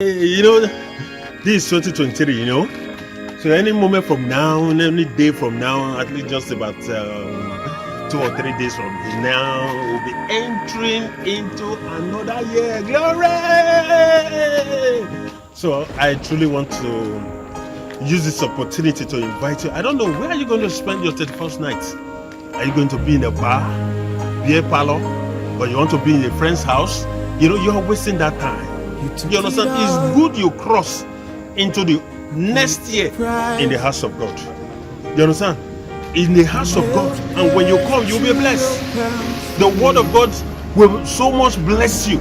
This is 2023, So any moment from now, any day from now, at least just about 2 or 3 days from now, we'll be entering into another year. Glory! So I truly want to use this opportunity to invite you. I don't know, where are you going to spend your 31st night? Are you going to be in a bar, beer parlor, or you want to be in a friend's house? You're wasting that time. You understand? It's good you cross into the next year in the house of God. You understand? In the house of God. And when you come, you'll be blessed. The word of God will so much bless you.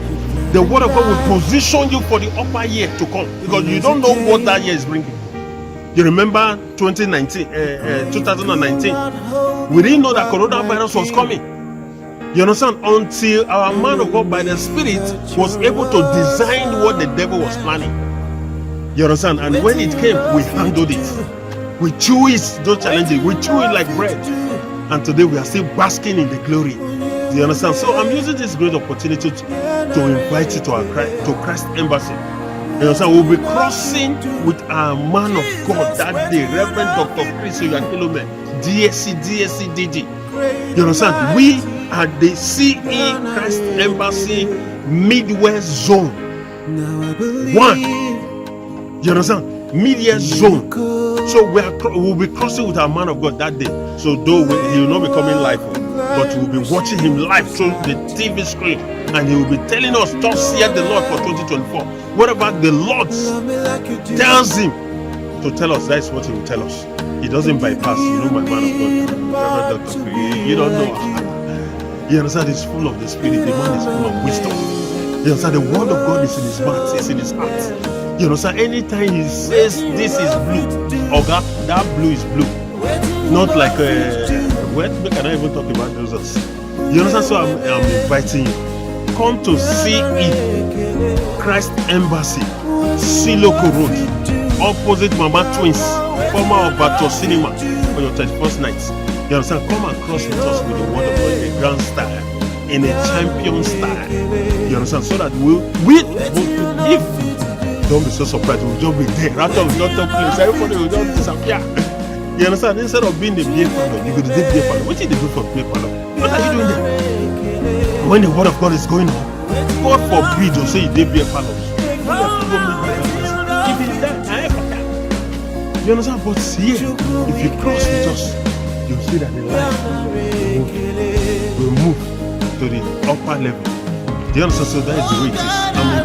The word of God will position you for the upper year to come. Because you don't know what that year is bringing. You remember 2019? We didn't know that coronavirus was coming. You understand? Until our man of God by the Spirit was able to design what the devil was planning. You understand? And when it came, we handled it. We chew it, those challenges. We chew it like bread. And today we are still basking in the glory. Do you understand? So I'm using this great opportunity to invite you to Christ Embassy. You understand? We'll be crossing with our man of God that day, Reverend Dr. Chris Oyakhilome, DSC, DD. You understand? We at the CE Christ Embassy Midwest Zone 1. You understand? Midwest Zone. So we'll be crossing with our man of God that day. So though he will not be coming live, but we'll be watching him live through the TV screen, and he will be telling us, "Thus saith the Lord" for 2024. Whatever the Lord tells him to tell us, that's what he will tell us. He doesn't bypass. My man of God, Reverend Dr. Chris. You don't know. You understand? He's full of the Spirit. The man is full of wisdom. You understand? The word of God is in his mouth. It's in his heart. You understand? Anytime he says this is blue, or that blue is blue, not like we cannot even talk about those. You understand? So I'm inviting you. Come to CE Christ Embassy, Siloko Road, opposite Mama Twins, former Obato Cinema, for your 31st night. You understand? Come and cross with us with the word of God in a grand style, in a champion style. You understand? So that if don't be so surprised, we'll just be there. Out of the place, everybody will just disappear. You understand? Instead of being the beer parlor, you go to the beer parlor. What did they do for beer parlor? What are you doing there? When the word of God is going on, God forbid you say you did beer parlor. You understand? But here, if you cross with us, you'll see that the life will move to the upper level. Do you understand? So that is the way it is. I'm